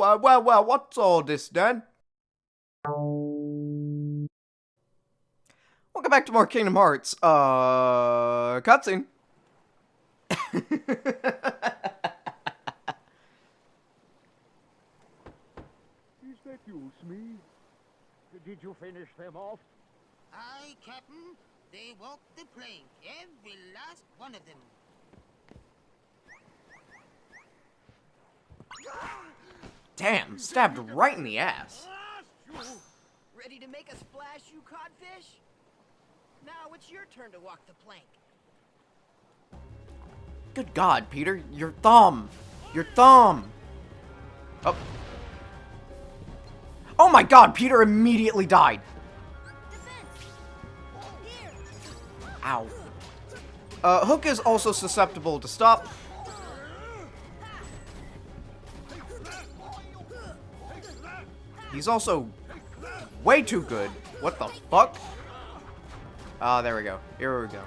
Well, what's all this then? Welcome back to more Kingdom Hearts. Cutscene. Is that you, Smee? Did you finish them off? Aye, Captain. They walked the plank, every last one of them. Damn, stabbed right in the ass. Ready to make a splash, you codfish? Now it's your turn to walk the plank. Good God, Peter, your thumb. Your thumb. Oh. Oh my God, Peter immediately died. Ow. Hook is also susceptible to stop. He's also way too good. What the fuck? Ah, there we go. Here we go.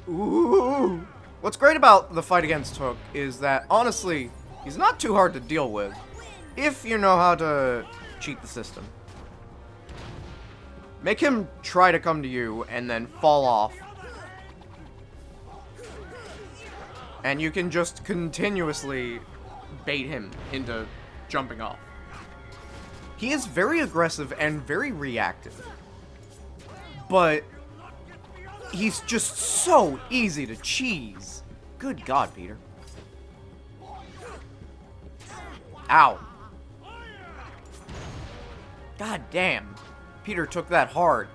Ooh. What's great about the fight against Hook is that, honestly, he's not too hard to deal with if you know how to cheat the system. Make him try to come to you and then fall off. And you can just continuously bait him into jumping off. He is very aggressive and very reactive. But he's just so easy to cheese. Good God, Peter. Ow. God damn. Peter took that hard.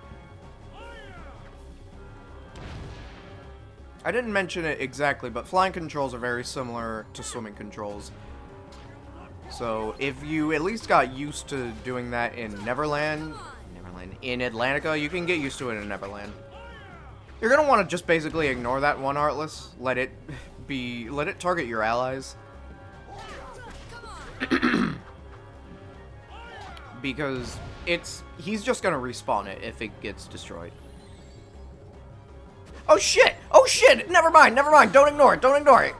I didn't mention it exactly, but flying controls are very similar to swimming controls. So, if you at least got used to doing that in in Atlantica, you can get used to it in Neverland. You're gonna want to just basically ignore that one Heartless. Let it target your allies. Because he's just gonna respawn it if it gets destroyed. Oh shit! Oh shit! Never mind, don't ignore it.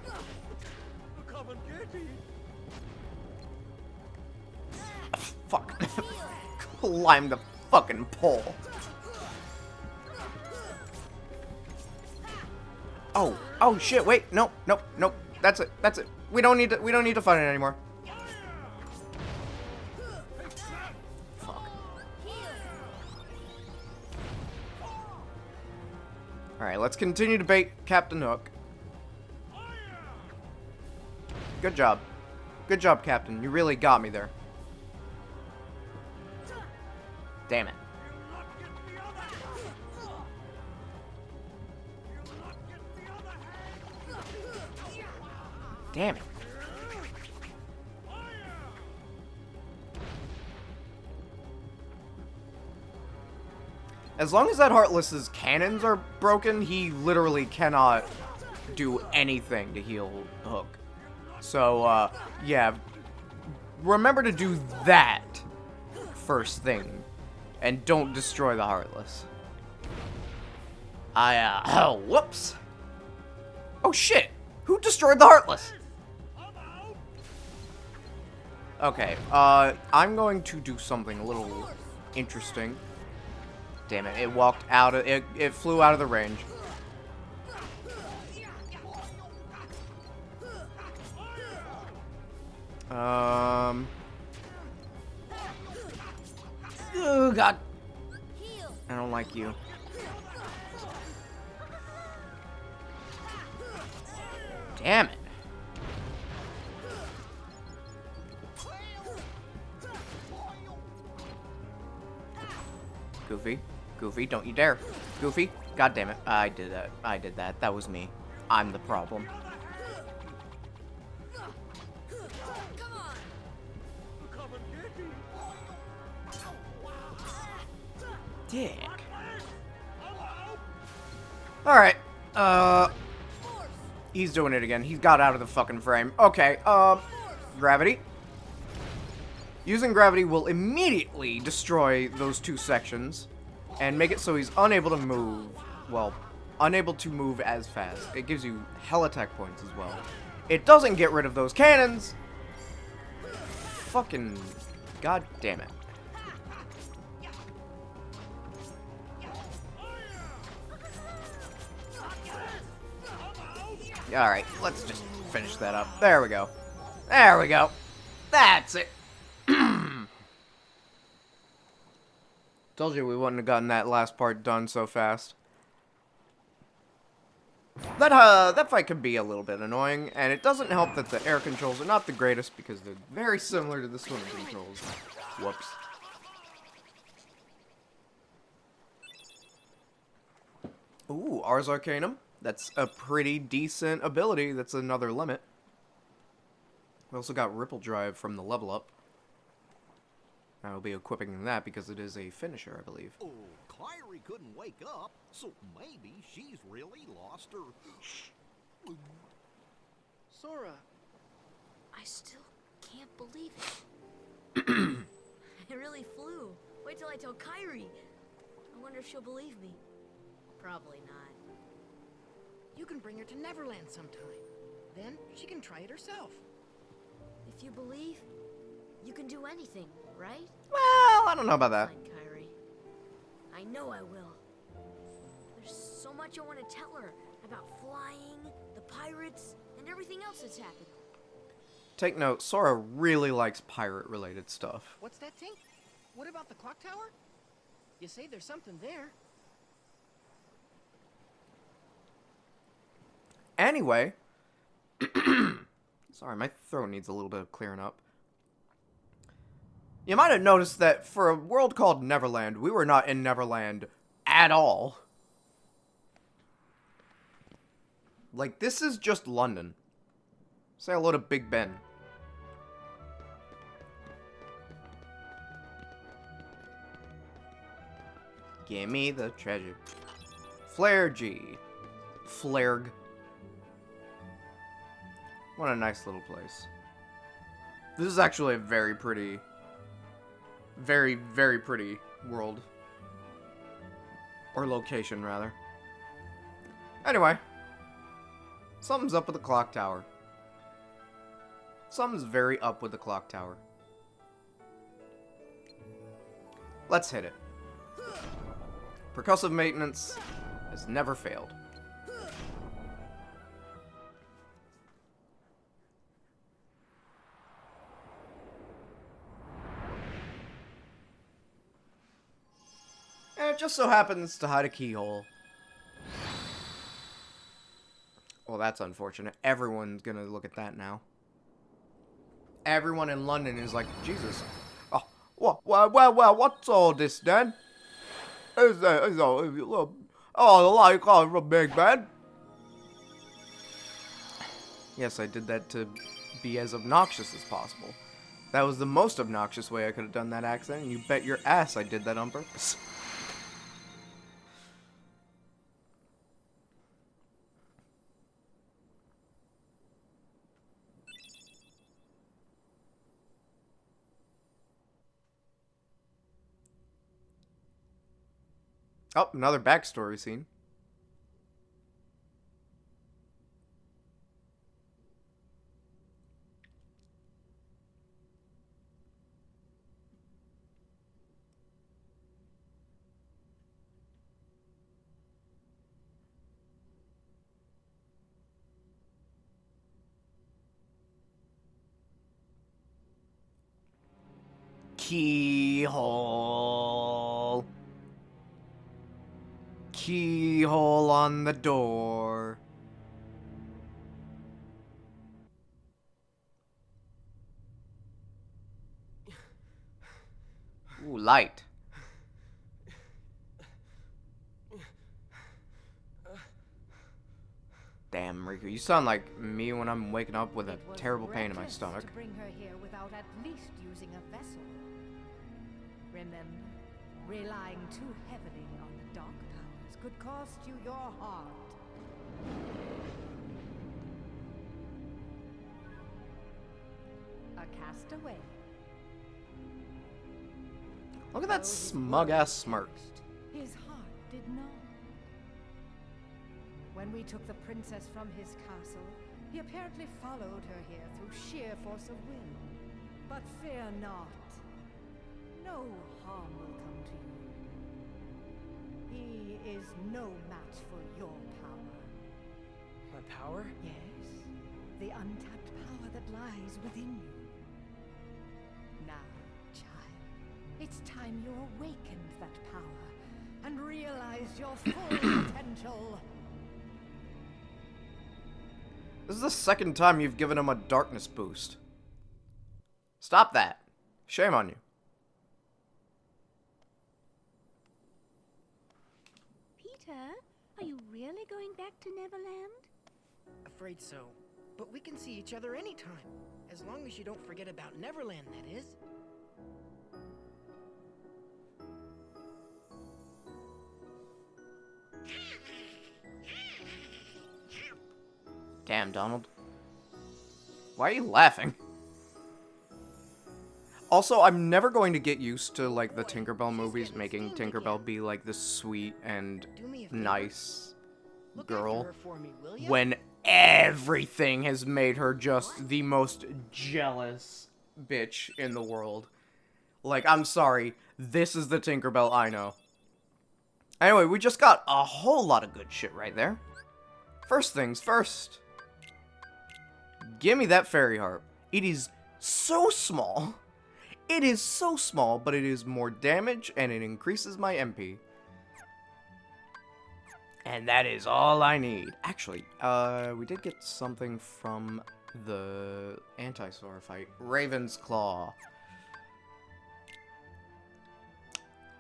Fuck. Climb the fucking pole. Oh shit, wait, nope. That's it. We don't need to fight it anymore. Fuck. Alright, let's continue to bait Captain Hook. Good job. Good job, Captain. You really got me there. Damn it. Damn it. As long as that Heartless's cannons are broken, he literally cannot do anything to heal Hook. So, yeah. Remember to do that first thing. And don't destroy the Heartless. Oh, whoops. Oh, shit. Who destroyed the Heartless? Okay, I'm going to do something a little interesting. Damn it, it walked out of, it flew out of the range. Oh, God. I don't like you. Damn it. Goofy, don't you dare. Goofy, God damn it. I did that. That was me. I'm the problem. Dick. Alright. He's doing it again. He's got out of the fucking frame. Okay, gravity. Using gravity will immediately destroy those two sections and make it so he's unable to move, well, unable to move as fast. It gives you hella tech points as well. It doesn't get rid of those cannons. Fucking god damn it. Alright, let's just finish that up. There we go. There we go. That's it. Told you we wouldn't have gotten that last part done so fast. That fight can be a little bit annoying, and it doesn't help that the air controls are not the greatest because they're very similar to the swimming controls. Whoops. Ooh, Ars Arcanum. That's a pretty decent ability. That's another limit. We also got Ripple Drive from the level up. I'll be equipping that because it is a finisher, I believe. Oh, Kyrie couldn't wake up, so maybe she's really lost her. Sora, I still can't believe it. It really flew. Wait till I tell Kyrie. I wonder if she'll believe me. Probably not. You can bring her to Neverland sometime. Then she can try it herself. If you believe, you can do anything, right? Well, I don't know about that. Fine, Kyrie. I know I will. There's so much I want to tell her about flying, the pirates, and everything else that's happened. Take note, Sora really likes pirate-related stuff. What's that, Tink? What about the clock tower? You say there's something there. Anyway, sorry, my throat needs a little bit of clearing up. You might have noticed that for a world called Neverland, we were not in Neverland at all. Like, this is just London. Say hello to Big Ben. Gimme the treasure. Flare G. Flarg. What a nice little place. This is actually a very pretty, very, very pretty world. Or location, rather. Anyway. Something's up with the clock tower. Something's very up with the clock tower. Let's hit it. Percussive maintenance has never failed. And it just so happens to hide a keyhole. Well, that's unfortunate. Everyone's gonna look at that now. Everyone in London is like, Jesus. Oh, what's all this then? Is that, like a Big Ben? Yes, I did that to be as obnoxious as possible. That was the most obnoxious way I could have done that accent, and you bet your ass I did that on purpose. Oh, another backstory scene. Keyhole. Keyhole on the door. Ooh, light. Damn, Riku, you sound like me when I'm waking up with a terrible pain in my stomach. To bring her here without at least using a vessel. Remember, relying too heavily on the dark powers could cost you your heart. A castaway. Look at that smug-ass smirk. His heart did not. When we took the princess from his castle, he apparently followed her here through sheer force of will. But fear not. No harm will come to you. He is no match for your power. My power? Yes, the untapped power that lies within you. Now, child, it's time you awakened that power and realized your full potential. This is the second time you've given him a darkness boost. Stop that. Shame on you. Peter, are you really going back to Neverland? Afraid so. But we can see each other anytime. As long as you don't forget about Neverland, that is. Damn, Donald. Why are you laughing? Also, I'm never going to get used to, like, the Tinkerbell movies making Tinkerbell be, like, this sweet and Do me a favor. nice Look after girl her for me, will ya? when everything has made her just the most jealous bitch in the world. Like, I'm sorry, this is the Tinkerbell I know. Anyway, we just got a whole lot of good shit right there. First things first. Give me that fairy harp. It is so small. It is so small, but it is more damage, and it increases my MP. And that is all I need. Actually, we did get something from the Anti-Sora fight. Raven's Claw.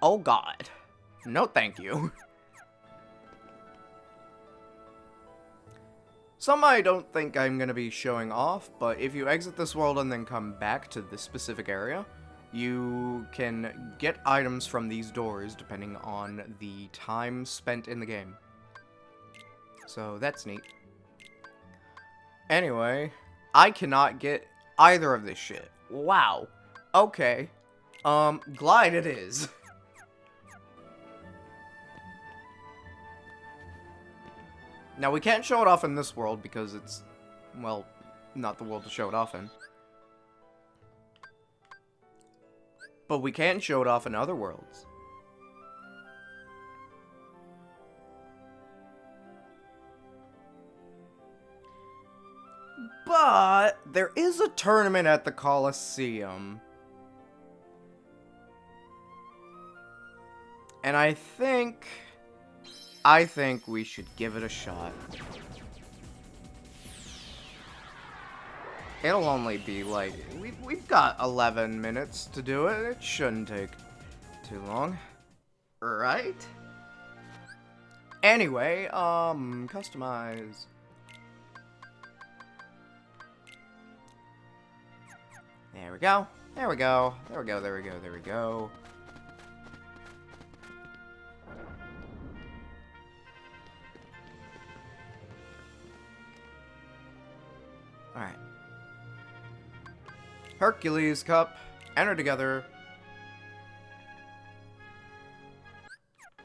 Oh god. No thank you. Some I don't think I'm going to be showing off, but if you exit this world and then come back to this specific area, you can get items from these doors depending on the time spent in the game. So that's neat. Anyway, I cannot get either of this shit. Wow. Okay. Glide it is. Now, we can't show it off in this world because it's, well, not the world to show it off in. But we can show it off in other worlds. But there is a tournament at the Colosseum. And I think we should give it a shot. It'll only be like, we've got 11 minutes to do it. It shouldn't take too long. Right? Anyway, customize. There we go. There we go. There we go. There we go. There we go. Alright. Hercules Cup. Enter together.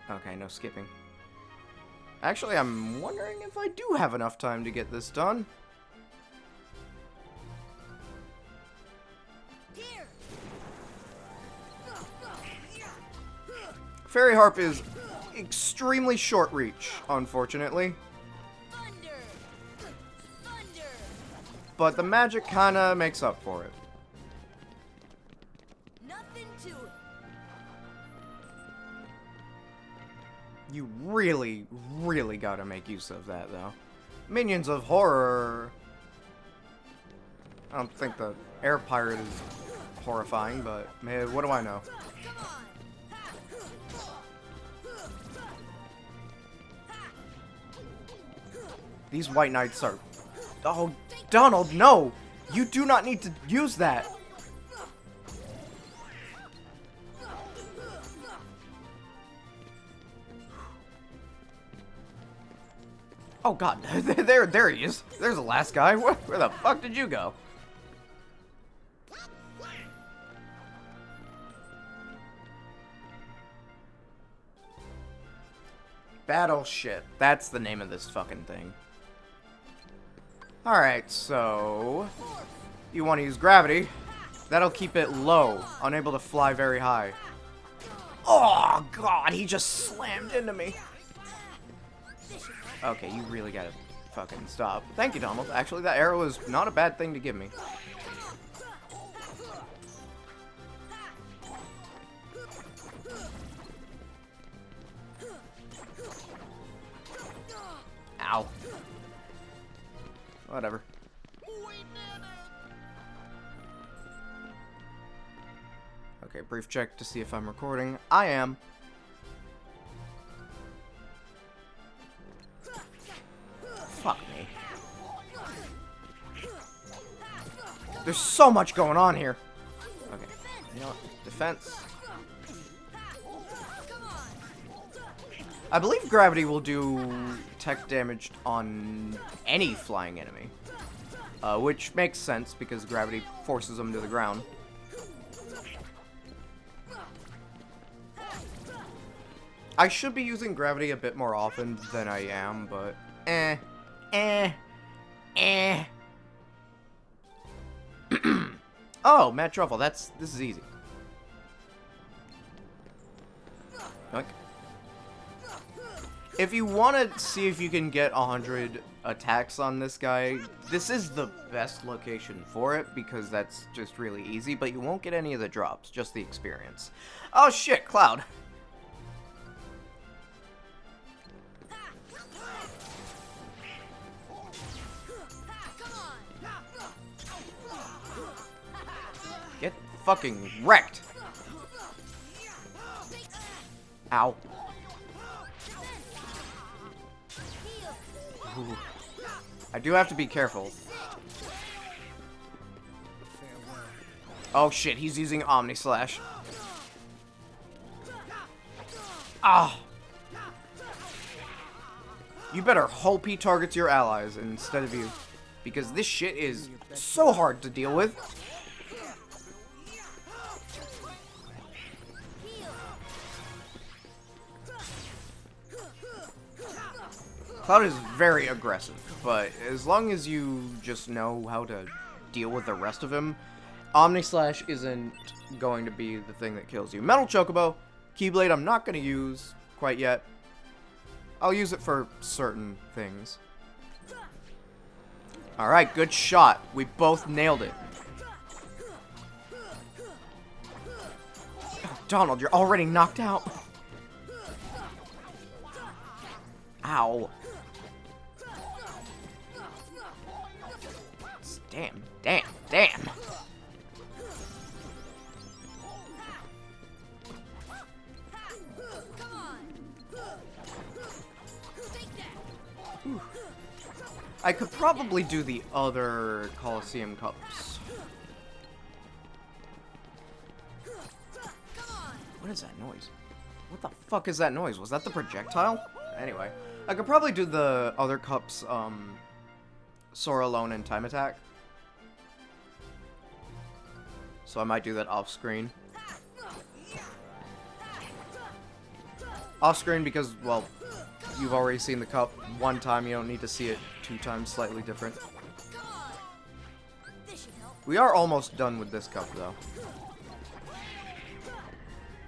Okay, no skipping. Actually, I'm wondering if I do have enough time to get this done. Fairy Harp is extremely short reach, unfortunately. But the magic kinda makes up for it. Nothing to it. You really, really gotta make use of that, though. Minions of Horror. I don't think the air pirate is horrifying, but man, what do I know? These white knights are... Oh, Donald, no! You do not need to use that! Oh god, there he is. There's the last guy. Where the fuck did you go? Battleship. That's the name of this fucking thing. Alright, so... you want to use gravity. That'll keep it low, unable to fly very high. Oh, God, he just slammed into me. Okay, you really gotta fucking stop. Thank you, Donald. Actually, that arrow is not a bad thing to give me. Ow. Whatever. Okay, brief check to see if I'm recording. I am. Fuck me. There's so much going on here. Okay, you know what? Defense. I believe gravity will do tech damage on any flying enemy. Which makes sense because gravity forces them to the ground. I should be using gravity a bit more often than I am, but Oh, Matt Truffle, this is easy. Yoink. If you want to see if you can get 100 attacks on this guy, this is the best location for it, because that's just really easy, but you won't get any of the drops, just the experience. Oh shit, Cloud. Get fucking wrecked. Ow. Ooh. I do have to be careful. Oh shit, he's using Omni Slash. Ah! You better hope he targets your allies instead of you. Because this shit is so hard to deal with. Cloud is very aggressive, but as long as you just know how to deal with the rest of him, Omni Slash isn't going to be the thing that kills you. Metal Chocobo, Keyblade I'm not going to use quite yet. I'll use it for certain things. Alright, good shot. We both nailed it. Oh, Donald, you're already knocked out. Ow. Damn, damn, damn. Ooh. I could probably do the other Coliseum Cups. What is that noise? What the fuck is that noise? Was that the projectile? Anyway, I could probably do the other cups, Sora Alone and Time Attack. So I might do that off screen. Off screen because, well, you've already seen the cup one time, you don't need to see it 2 times slightly different. We are almost done with this cup though.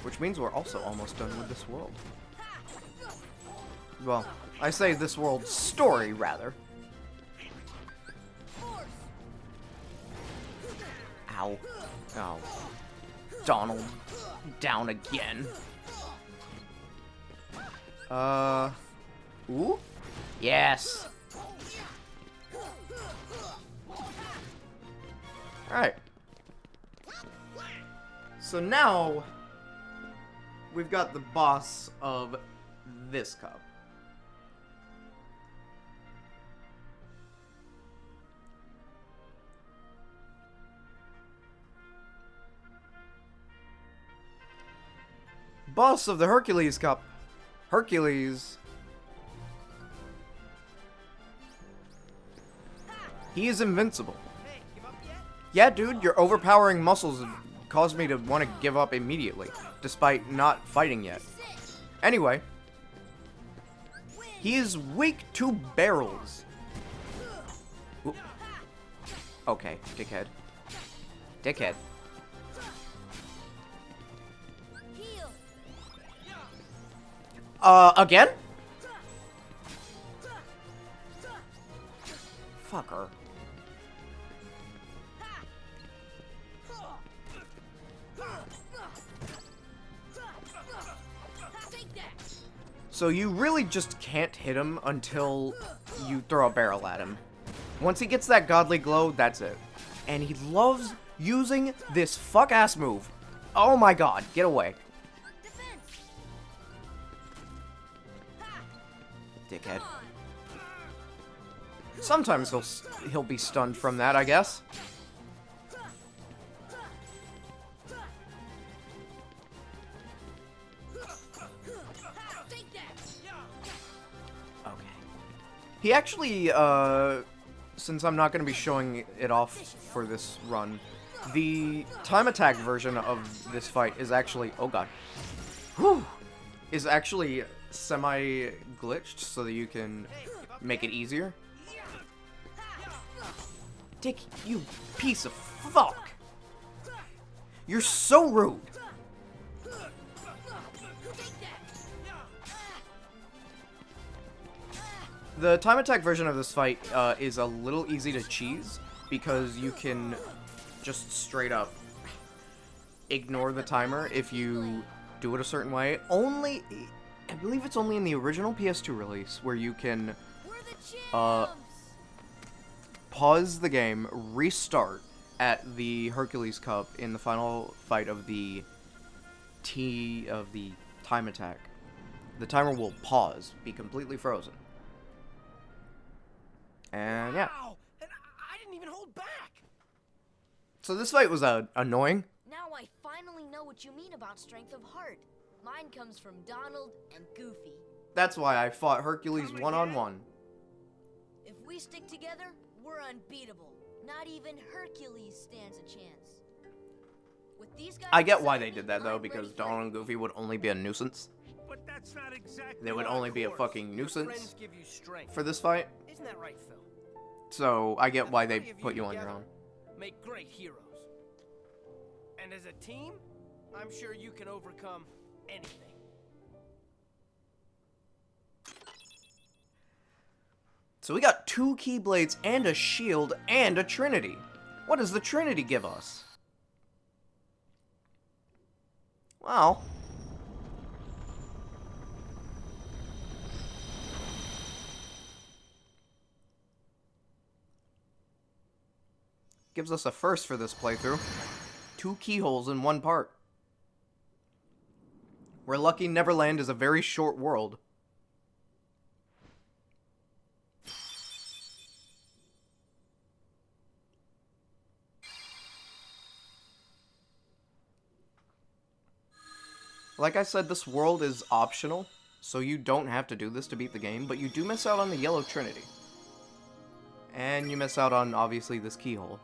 Which means we're also almost done with this world. Well, I say this world's story, rather. Ow. Oh. Donald. Down again. Ooh? Yes! Alright. So now, we've got the boss of this cup. Boss of the Hercules Cup. Hercules. He is invincible. Yeah, dude, your overpowering muscles have caused me to want to give up immediately, despite not fighting yet. Anyway. He is weak to barrels. Ooh. Okay, dickhead. Dickhead. Again? Fucker. So you really just can't hit him until you throw a barrel at him. Once he gets that godly glow, that's it. And he loves using this fuck-ass move. Oh my god, get away. Dickhead. Sometimes he'll be stunned from that, I guess. Okay. He actually, since I'm not going to be showing it off for this run, the time attack version of this fight is actually, oh god, whew, is actually semi-glitched so that you can make it easier. Dick, you piece of fuck! You're so rude! The time attack version of this fight is a little easy to cheese because you can just straight up ignore the timer if you do it a certain way. Only, I believe it's only in the original PS2 release where you can pause the game, restart at the Hercules Cup in the final fight of the time attack. The timer will pause, be completely frozen. And yeah. Wow! And I didn't even hold back! So this fight was annoying. Now I finally know what you mean about strength of heart. Mine comes from Donald and Goofy. That's why I fought Hercules one-on-one. If we stick together, we're unbeatable. Not even Hercules stands a chance. With these guys I get why beside they me, did that though, I'm because ready for Donald and Goofy would only be a nuisance. But that's not exactly. They would only be a fucking nuisance Friends give you strength. for this fight. Isn't that right, Phil? So I get The why they three of put you on your together own. Make great heroes. And as a team, I'm sure you can overcome anything. So we got 2 Keyblades and a shield and a Trinity. What does the Trinity give us? Well, gives us a first for this playthrough. 2 keyholes in 1 part. We're lucky Neverland is a very short world. Like I said, this world is optional, so you don't have to do this to beat the game, but you do miss out on the Yellow Trinity. And you miss out on, obviously, this keyhole.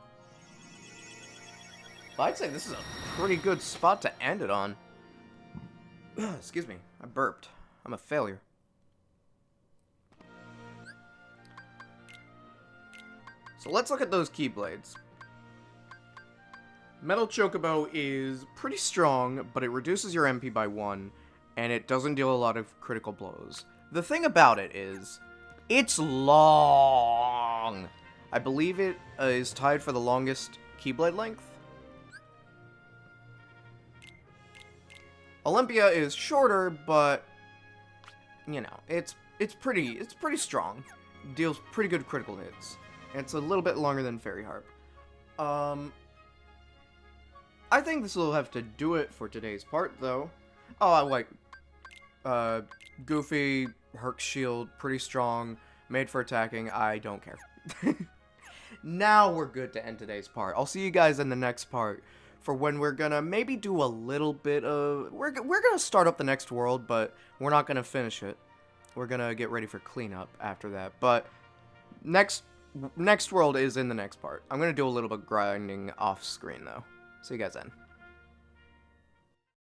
But I'd say this is a pretty good spot to end it on. Excuse me, I burped. I'm a failure. So let's look at those Keyblades. Metal Chocobo is pretty strong, but it reduces your MP by 1, and it doesn't deal a lot of critical blows. The thing about it is, it's long! I believe it is tied for the longest Keyblade length. Olympia is shorter, but, you know, it's pretty strong. Deals pretty good critical hits. And it's a little bit longer than Fairy Harp. I think this will have to do it for today's part, though. Oh, wait. Goofy, Herc's shield, pretty strong, made for attacking, I don't care. Now we're good to end today's part. I'll see you guys in the next part for when we're gonna maybe do a little bit of... We're gonna start up the next world, but we're not gonna finish it. We're gonna get ready for cleanup after that, but next world is in the next part. I'm gonna do a little bit grinding off screen, though. See you guys then.